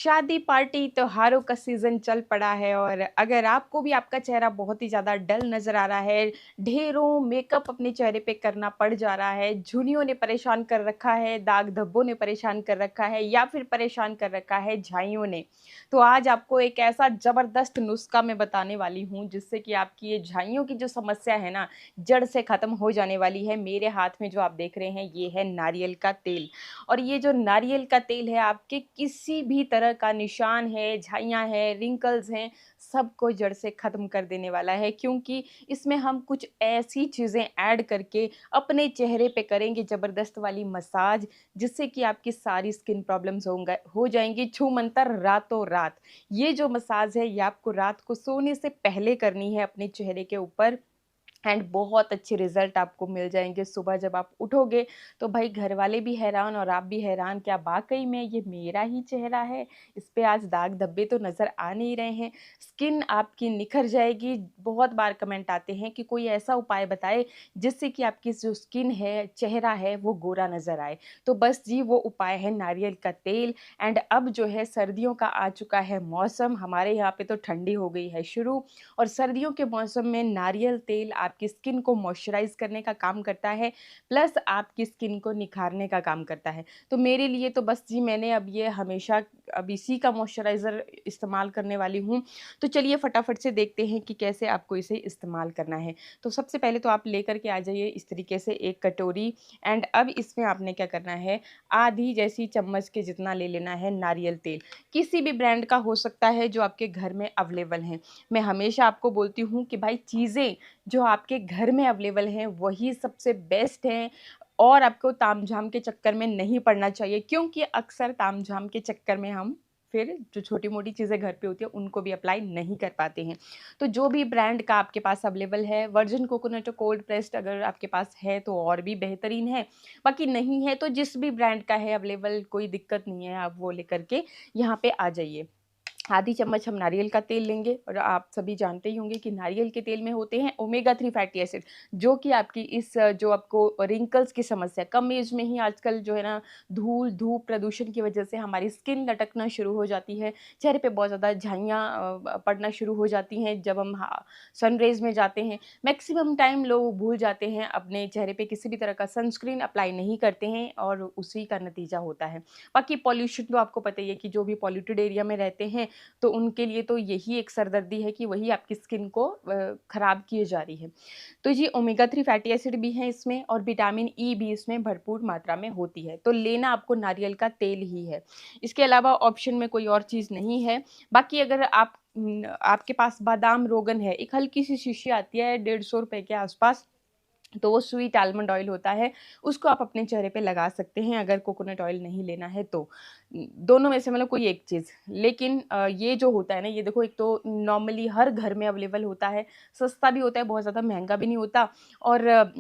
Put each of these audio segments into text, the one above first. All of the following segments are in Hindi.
शादी पार्टी त्योहारों का सीज़न चल पड़ा है और अगर आपको भी आपका चेहरा बहुत ही ज़्यादा डल नज़र आ रहा है, ढेरों मेकअप अपने चेहरे पे करना पड़ जा रहा है, झुर्रियों ने परेशान कर रखा है, दाग-धब्बों ने परेशान कर रखा है या फिर परेशान कर रखा है झाइयों ने। तो आज आपको एक ऐसा ज़बरदस्त नुस्ख़ा मैं बताने वाली हूँ जिससे कि आपकी ये झाइयों की जो समस्या है ना, जड़ से ख़त्म हो जाने वाली है। मेरे हाथ में जो आप देख रहे हैं ये है नारियल का तेल। और ये जो नारियल का तेल है आपके किसी भी तरह का निशान है, झाइयाँ हैं, रिंकल्स हैं, सबको जड़ से ख़त्म कर देने वाला है क्योंकि इसमें हम कुछ ऐसी चीज़ें ऐड करके अपने चेहरे पे करेंगे ज़बरदस्त वाली मसाज जिससे कि आपकी सारी स्किन प्रॉब्लम्स हो जाएँगी छूमंतर रातों रात। ये जो मसाज है ये आपको रात को सोने से पहले करनी है अपने चेहरे के ऊपर एंड बहुत अच्छे रिज़ल्ट आपको मिल जाएँगे। सुबह जब आप उठोगे तो भाई घरवाले भी हैरान और आप भी हैरान, क्या वाक़ई में ये मेरा ही चेहरा है? इस पे आज दाग-धब्बे तो नज़र आ नहीं रहे हैं। स्किन आपकी निखर जाएगी। बहुत बार कमेंट आते हैं कि कोई ऐसा उपाय बताएँ जिससे कि आपकी जो स्किन है, चेहरा है वो गोरा नज़र आए। तो बस जी वो उपाय है नारियल का तेल एंड अब जो है सर्दियों का आ चुका है मौसम, हमारे यहाँ पे तो ठंडी हो गई है शुरू और सर्दियों के मौसम में नारियल तेल आपकी स्किन को मॉइस्चराइज़ करने का काम करता है, प्लस आपकी स्किन को निखारने का काम करता है। तो मेरे लिए तो बस जी मैंने अब ये हमेशा अब इसी का मॉइस्चराइज़र इस्तेमाल करने वाली हूँ। तो चलिए फटाफट से देखते हैं कि कैसे आपको इसे इस्तेमाल करना है। तो सबसे पहले तो आप लेकर के आ जाइए इस तरीके से एक कटोरी एंड अब इसमें आपने क्या करना है, आधी जैसी चम्मच के जितना ले लेना है नारियल तेल। किसी भी ब्रांड का हो सकता है जो आपके घर में अवेलेबल हैं। मैं हमेशा आपको बोलती हूँ कि भाई चीज़ें जो आपके घर में अवेलेबल हैं वही सबसे बेस्ट हैं और आपको तामझाम के चक्कर में नहीं पड़ना चाहिए क्योंकि अक्सर तामझाम के चक्कर में हम फिर जो छोटी-मोटी चीज़ें घर पे होती हैं उनको भी अप्लाई नहीं कर पाते हैं। तो जो भी ब्रांड का आपके पास अवेलेबल है, वर्जिन कोकोनट कोल्ड प्रेस्ड अगर आपके पास है तो और भी बेहतरीन है, बाकी नहीं है तो जिस भी ब्रांड का है अवेलेबल कोई दिक्कत नहीं है, आप वो लेकर के यहाँ पे आ जाइए। आधी चम्मच हम नारियल का तेल लेंगे और आप सभी जानते ही होंगे कि नारियल के तेल में होते हैं ओमेगा 3 फैटी एसिड जो कि आपकी जो आपको रिंकल्स की समस्या कम एज में ही आजकल जो है ना धूल धूप प्रदूषण की वजह से हमारी स्किन लटकना शुरू हो जाती है, चेहरे पे बहुत ज़्यादा झाइयाँ पड़ना शुरू हो जाती हैं जब हम सनरेज में जाते हैं। मैक्सिमम टाइम लोग भूल जाते हैं अपने चेहरे पे किसी भी तरह का सनस्क्रीन अप्लाई नहीं करते हैं और उसी का नतीजा होता है। बाकी पॉल्यूशन तो आपको पता ही है कि जो भी पॉल्यूटेड एरिया में रहते हैं तो उनके लिए तो यही एक सरदर्दी है कि वही आपकी स्किन को खराब किए जा रही है। तो जी ओमेगा 3 फैटी एसिड भी है इसमें और विटामिन ई भी इसमें भरपूर मात्रा में होती है। तो लेना आपको नारियल का तेल ही है। इसके अलावा ऑप्शन में कोई और चीज़ नहीं है। बाकी अगर आपके पास बादाम रोगन है, एक हल्की-सी शीशी आती है ₹150 के आस-पास, तो वो स्वीट आलमंड ऑयल होता है, उसको आप अपने चेहरे पे लगा सकते हैं अगर कोकोनट ऑयल नहीं लेना है तो। दोनों में से मतलब कोई एक चीज़। लेकिन ये जो होता है ना, ये देखो एक तो नॉर्मली हर घर में अवेलेबल होता है, सस्ता भी होता है, बहुत ज़्यादा महँगा भी नहीं होता और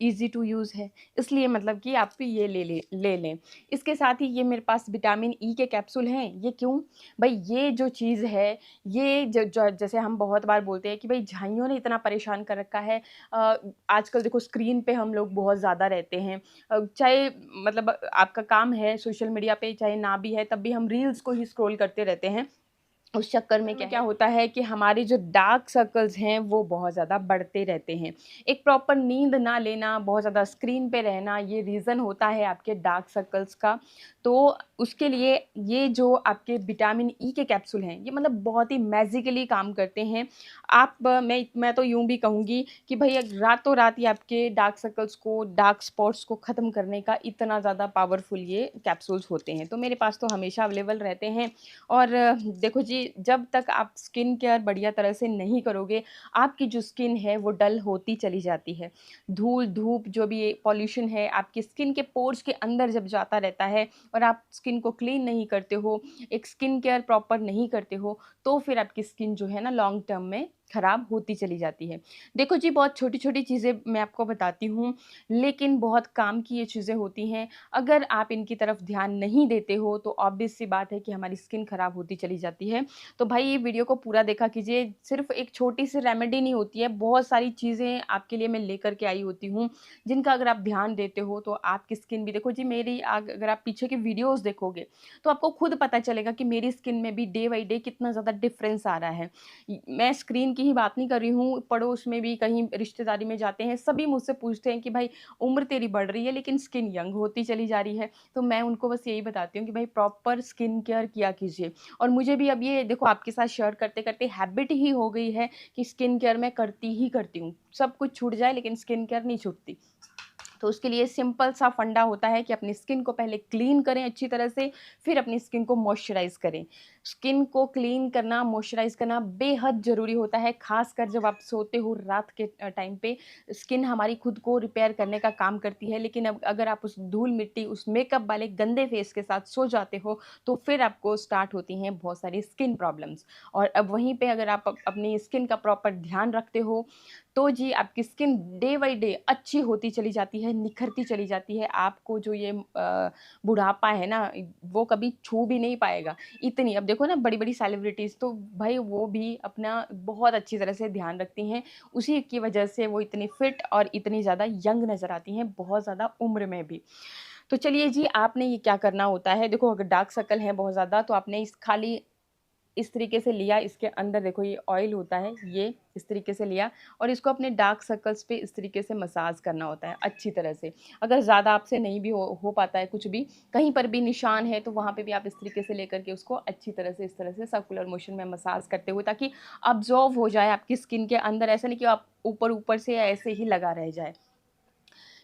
ईज़ी टू यूज़ है, इसलिए मतलब कि आप ये ले लें। इसके साथ ही ये मेरे पास विटामिन ई के कैप्सूल हैं, ये क्यों? भई ये जो चीज़ है, ये ज ज जैसे हम बहुत बार बोलते हैं कि भई झाइयों ने इतना परेशान कर रखा है। आजकल देखो स्क्रीन पे हम लोग बहुत ज़्यादा रहते हैं। चाहे मतलब आपका काम है सोशल मीडिया पे, चाहे ना भी है, तब भी हम रील्स को ही स्क्रॉल करते रहते हैं। उस चक्कर में क्या होता है कि हमारे जो डार्क सर्कल्स हैं वो बहुत ज़्यादा बढ़ते रहते हैं। एक प्रॉपर नींद ना लेना, बहुत ज़्यादा स्क्रीन पे रहना, ये रीज़न होता है आपके डार्क सर्कल्स का। तो उसके लिए ये जो आपके विटामिन ई के कैप्सूल हैं, ये मतलब बहुत ही मैज़िकली काम करते हैं। मैं तो यूँ भी कहूँगी कि भई रातों रात ही आपके डार्क सर्कल्स को, डार्क स्पॉट्स को ख़त्म करने का इतना ज़्यादा पावरफुल ये कैप्सूल्स होते हैं। तो मेरे पास तो हमेशा अवेलेबल रहते हैं और देखो जी, जब तक आप स्किन केयर बढ़िया तरह से नहीं करोगे, आपकी जो स्किन है वो डल होती चली जाती है। धूल-धूप जो भी पॉल्यूशन है आपकी स्किन के पोर्स के अंदर जब जाता रहता है और आप स्किन को क्लीन नहीं करते हो, एक स्किन केयर प्रॉपर नहीं करते हो, तो फिर आपकी स्किन जो है ना लॉन्ग टर्म में खराब होती चली जाती है। देखो जी, बहुत छोटी-छोटी चीज़ें मैं आपको बताती हूँ, लेकिन बहुत काम की ये चीज़ें होती हैं। अगर आप इनकी तरफ ध्यान नहीं देते हो, तो ऑब्वियस सी बात है कि हमारी स्किन खराब होती चली जाती है। तो भाई ये वीडियो को पूरा देखा कीजिए, सिर्फ़ एक छोटी-सी रेमेडी नहीं होती है, बहुत सारी चीज़ें आपके लिए मैं लेकर के आई होती हूँ, जिनका अगर आप ध्यान देते हो, तो आपकी स्किन भी देखो जी मेरी अगर आप पीछे के वीडियोज़ देखोगे, तो आपको खुद पता चलेगा कि मेरी स्किन में भी डे बाय डे कितना ज़्यादा डिफ़रेंस आ रहा है। मैं स्क्रीन की ही बात नहीं कर रही हूँ, पड़ोस में भी कहीं रिश्तेदारी में जाते हैं, सभी मुझसे पूछते हैं कि भाई उम्र तेरी बढ़ रही है लेकिन स्किन यंग होती चली जा रही है। तो मैं उनको बस यही बताती हूँ कि भाई प्रॉपर स्किन केयर किया कीजिए। और मुझे भी अब ये देखो आपके साथ शेयर करते-करते हैबिट ही हो गई है कि स्किन केयर मैं करती ही करती हूँ। सब कुछ छूट जाए लेकिन स्किन केयर नहीं छूटती। तो उसके लिए सिंपल सा फंडा होता है कि अपनी स्किन को पहले क्लीन करें अच्छी तरह से, फिर अपनी स्किन को मॉइस्चराइज़ करें। स्किन को क्लीन करना, मॉइस्चराइज़ करना बेहद ज़रूरी होता है, ख़ासकर जब आप सोते हो रात के टाइम पे। स्किन हमारी खुद को रिपेयर करने का काम करती है, लेकिन अब अगर आप उस धूल-मिट्टी, उस मेकअप वाले गंदे फेस के साथ सो जाते हो, तो फिर आपको स्टार्ट होती हैं बहुत सारी स्किन प्रॉब्लम्स। और अब वहीं पे अगर आप अपनी स्किन का प्रॉपर ध्यान रखते हो, तो जी आपकी स्किन डे बाय डे अच्छी होती चली जाती है, निखरती चली जाती है। आपको जो ये बुढ़ापा है ना, वो कभी छू भी नहीं पाएगा। इतनी अब देखो ना बड़ी-बड़ी सेलिब्रिटीज़ तो भाई वो भी अपना बहुत अच्छी तरह से ध्यान रखती हैं। उसी की वजह से वो इतनी फिट और इतनी ज़्यादा यंग नज़र आती हैं, बहुत ज़्यादा उम्र में भी। तो चलिए जी, आपने ये क्या करना होता है, देखो अगर डार्क सर्कल है बहुत ज़्यादा तो आपने इस खाली इस तरीके से लिया, इसके अंदर देखो ये ऑयल होता है, ये इस तरीके से लिया और इसको अपने डार्क सर्कल्स पे इस तरीके से मसाज करना होता है अच्छी तरह से। अगर ज़्यादा आपसे नहीं भी हो पाता है कुछ भी, कहीं पर भी निशान है तो वहाँ पे भी आप इस तरीके से लेकर के उसको अच्छी तरह से इस तरह से सर्कुलर मोशन में मसाज करते हुए ताकि अब्ज़ॉर्ब हो जाए आपकी स्किन के अंदर, ऐसा नहीं कि आप ऊपर-ऊपर से ऐसे ही लगा रह जाए।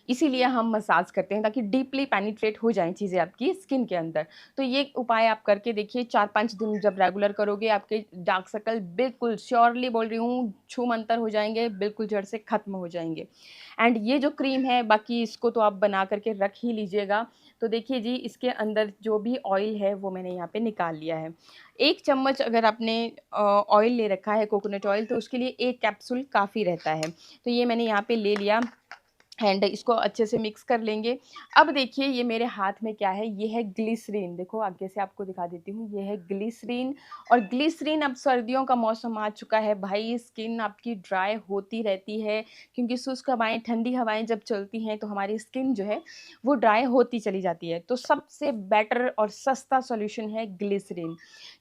इसीलिए हम मसाज करते हैं ताकि डीपली पेनिट्रेट हो जाएँ चीज़ें आपकी स्किन के अंदर। तो ये उपाय आप करके देखिए 4-5 दिन जब रेगुलर करोगे आपके डार्क सर्कल बिल्कुल श्योरली बोल रही हूँ छूमंतर हो जाएँगे, बिल्कुल जड़ से ख़त्म हो जाएँगे। एंड ये जो क्रीम है बाकी इसको तो आप बना कर के रख ही लीजिएगा। तो देखिए जी इसके अंदर जो भी ऑयल है वो मैंने यहाँ पे निकाल लिया है। 1 चम्मच अगर आपने ऑयल ले रखा है कोकोनट ऑयल तो उसके लिए 1 कैप्सूल काफ़ी रहता है। तो ये मैंने यहाँ पे ले लिया एंड इसको अच्छे से मिक्स कर लेंगे। अब देखिए ये मेरे हाथ में क्या है, ये है ग्लिसरीन। देखो आगे से आपको दिखा देती हूँ, ये है ग्लिसरीन और ग्लिसरीन अब सर्दियों का मौसम आ चुका है भाई, स्किन आपकी ड्राई होती रहती है क्योंकि शुष्क हवाएँ, ठंडी हवाएँ जब चलती हैं तो हमारी स्किन जो है वो ड्राई होती चली जाती है। तो सबसे बेटर और सस्ता सॉल्यूशन है ग्लिसरीन।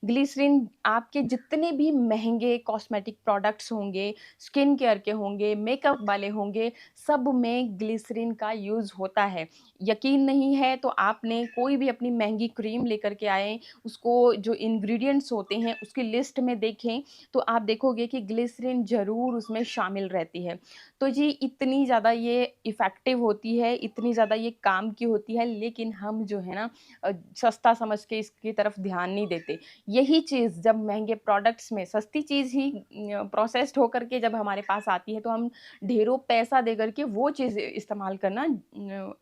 ग्लिसरीन आपके जितने भी महँगे कॉस्मेटिक प्रोडक्ट्स होंगे, स्किन केयर के होंगे, मेकअप वाले होंगे, सब में ग्लिसरीन का यूज़ होता है। यकीन नहीं है तो आपने कोई भी अपनी महँगी क्रीम लेकर के आएँ, उसको जो इंग्रीडिएंट्स होते हैं उसकी लिस्ट में देखें, तो आप देखोगे कि ग्लिसरीन ज़रूर उसमें शामिल रहती है। तो जी इतनी ज़्यादा ये इफ़ेक्टिव होती है, इतनी ज़्यादा ये काम की होती है, लेकिन हम जो है ना सस्ता समझ के इसकी तरफ ध्यान नहीं देते। यही चीज़ जब महँगे प्रोडक्ट्स में सस्ती चीज़ ही प्रोसेस्ड होकर के जब हमारे पास आती है तो हम ढेरों पैसा दे कर के वो चीज़ इस्तेमाल करना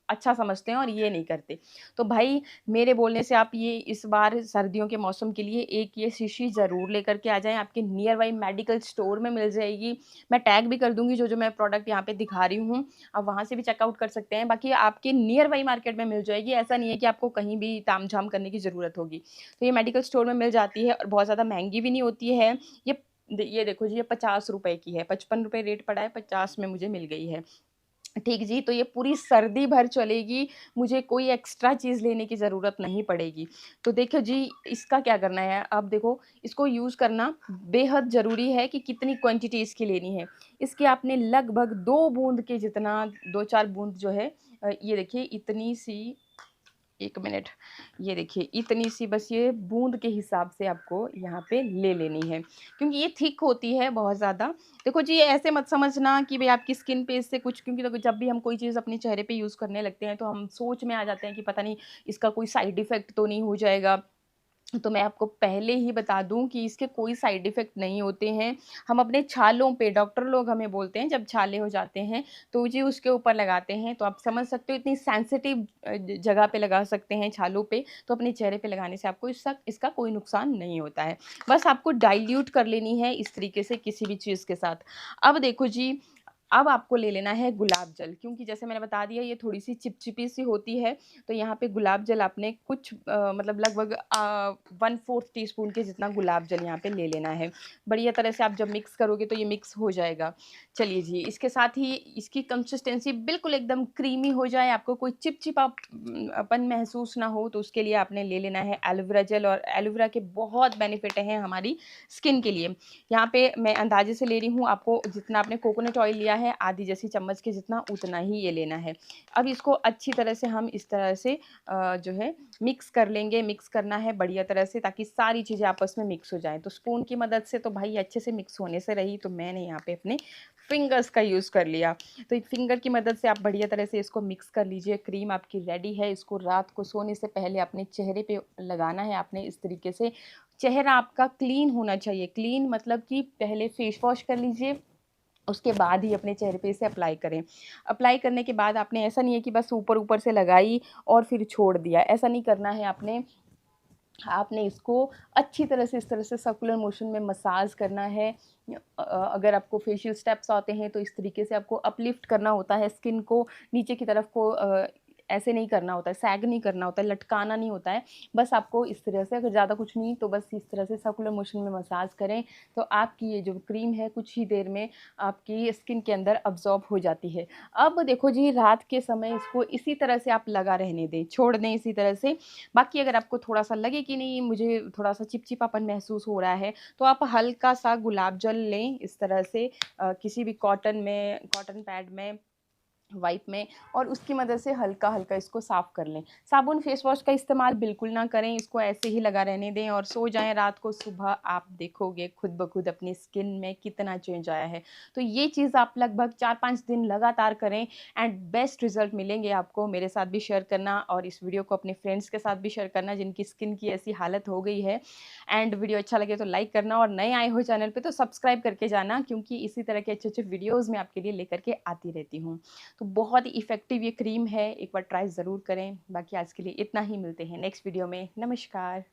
अच्छा समझते हैं और ये नहीं करते। तो भाई मेरे बोलने से आप ये इस बार सर्दियों के मौसम के लिए एक ये शीशी ज़रूर लेकर के आ जाएँ, आपके नियर बाय मेडिकल स्टोर में मिल जाएगी। मैं टैग भी कर दूँगी जो-जो मैं प्रोडक्ट यहाँ पे दिखा रही हूँ, आप वहाँ से भी चेकआउट कर सकते हैं। बाकी आपके नियर बाय मार्केट में मिल जाएगी, ऐसा नहीं है कि आपको कहीं भी ताम-झाम करने की ज़रूरत होगी। तो ये मेडिकल स्टोर में मिल जाती है और बहुत ज़्यादा महँगी भी नहीं होती है। ये ये देखो जी ये ₹50 की है, ₹55 रेट पड़ा है, 50 में मुझे मिल गई है। ठीक जी, तो ये पूरी सर्दी भर चलेगी, मुझे कोई एक्स्ट्रा चीज़ लेने की ज़रूरत नहीं पड़ेगी। तो देखो जी, इसका क्या करना है, अब देखो इसको यूज़ करना बेहद ज़रूरी है कि कितनी क्वांटिटी इसकी लेनी है। इसकी आपने लगभग 2 बूँद के जितना 2-4 बूँद जो है ये देखिए इतनी सी 1 मिनट, ये देखिए इतनी सी बस ये बूँद के हिसाब से आपको यहाँ पे ले लेनी है, क्योंकि ये थिक होती है बहुत ज़्यादा। देखो जी, ऐसे मत समझना कि भई आपकी स्किन पे इससे कुछ क्योंकि देखो जब भी हम कोई चीज़ अपने चेहरे पे यूज़ करने लगते हैं, तो हम सोच में आ जाते हैं कि पता नहीं इसका कोई साइड इफ़ेक्ट तो नहीं हो जाएगा। तो मैं आपको पहले ही बता दूँ कि इसके कोई साइड इफ़ेक्ट नहीं होते हैं। हम अपने छालों पे डॉक्टर लोग हमें बोलते हैं जब छाले हो जाते हैं, तो जी उसके ऊपर लगाते हैं। तो आप समझ सकते हो इतनी सेंसिटिव ज जगह पे लगा सकते हैं छालों पे, तो अपने चेहरे पे लगाने से आपको इसका कोई नुकसान नहीं होता है। बस आपको डाइल्यूट कर लेनी है इस तरीके से किसी भी चीज़ के साथ। अब देखो जी, अब आपको ले लेना है गुलाब जल, क्योंकि जैसे मैंने बता दिया ये थोड़ी-सी चिपचिपी सी होती है, तो यहाँ पे गुलाब जल आपने कुछ मतलब लगभग 1/4 टीस्पून के जितना गुलाब जल यहाँ पे ले लेना है। बढ़िया तरह से आप जब मिक्स करोगे तो ये मिक्स हो जाएगा। चलिए जी, इसके साथ ही इसकी कंसिस्टेंसी बिल्कुल एकदम क्रीमी हो जाए, आपको कोई अपन महसूस ना हो, तो उसके लिए आपने ले लेना है एलोवेरा जेल, और एलोवेरा के बहुत बेनिफिट हैं हमारी स्किन के लिए। यहाँ पे मैं अंदाज़े से ले रही हूँ, आपको जितना आपने कोकोनट ऑयल लिया है, आधी जैसी चम्मच के जितना, उतना ही ये लेना है। अब इसको अच्छी तरह से हम इस तरह से जो है मिक्स कर लेंगे, मिक्स करना है बढ़िया तरह से ताकि सारी चीज़ें आपस में मिक्स हो जाएँ। तो स्पून की मदद से तो भाई अच्छे से मिक्स होने से रही, तो मैंने यहाँ पे अपने फिंगर्स का यूज़ कर लिया। तो एक फिंगर की मदद से आप बढ़िया तरह से इसको मिक्स कर लीजिए। क्रीम आपकी रेडी है, इसको रात को सोने से पहले अपने चेहरे पे लगाना है आपने इस तरीके से। चेहरा आपका क्लीन होना चाहिए, क्लीन मतलब कि पहले फेस वॉश कर लीजिए, उसके बाद ही अपने चेहरे पे इसे अप्लाई करें। अप्लाई करने के बाद आपने, ऐसा नहीं है कि बस ऊपर-ऊपर से लगाई और फिर छोड़ दिया, ऐसा नहीं करना है आपने। आपने इसको अच्छी तरह से इस तरह से सर्कुलर मोशन में मसाज करना है। अगर आपको फेशियल स्टेप्स आते हैं तो इस तरीके से आपको अपलिफ्ट करना होता है स्किन को, नीचे की तरफ को ऐसे नहीं करना होता है, सैग नहीं करना होता है, लटकाना नहीं होता है। बस आपको इस तरह से, अगर ज़्यादा कुछ नहीं तो बस इस तरह से सर्कुलर मोशन में मसाज करें, तो आपकी ये जो क्रीम है कुछ ही देर में आपकी स्किन के अंदर अब्ज़ॉर्ब हो जाती है। अब देखो जी, रात के समय इसको इसी तरह से आप लगा रहने दें, छोड़ दें इसी तरह से। बाकी अगर आपको थोड़ा-सा लगे कि नहीं मुझे थोड़ा-सा चिपचिपापन महसूस हो रहा है, तो आप हल्का-सा गुलाब जल लें इस तरह से, किसी भी कॉटन पैड में, वाइप में, और उसकी मदद से हल्का-हल्का इसको साफ़ कर लें। साबुन फेस वॉश का इस्तेमाल बिल्कुल ना करें, इसको ऐसे ही लगा रहने दें और सो जाएँ रात को। सुबह आप देखोगे खुद ब खुद अपनी स्किन में कितना चेंज आया है। तो ये चीज़ आप लगभग 4-5 दिन लगातार करें एंड बेस्ट रिज़ल्ट मिलेंगे आपको। मेरे साथ भी शेयर करना और इस वीडियो को अपने फ्रेंड्स के साथ भी शेयर करना जिनकी स्किन की ऐसी हालत हो गई है। एंड वीडियो अच्छा लगे तो लाइक करना, और नए आए हो चैनल पे तो सब्सक्राइब करके जाना, क्योंकि इसी तरह के अच्छे-अच्छे वीडियोज़ मैं आपके लिए लेकर के आती रहती हूँ। तो बहुत ही इफ़ेक्टिव ये क्रीम है, एक बार ट्राई ज़रूर करें। बाकी आज के लिए इतना ही, मिलते हैं नेक्स्ट वीडियो में। नमस्कार।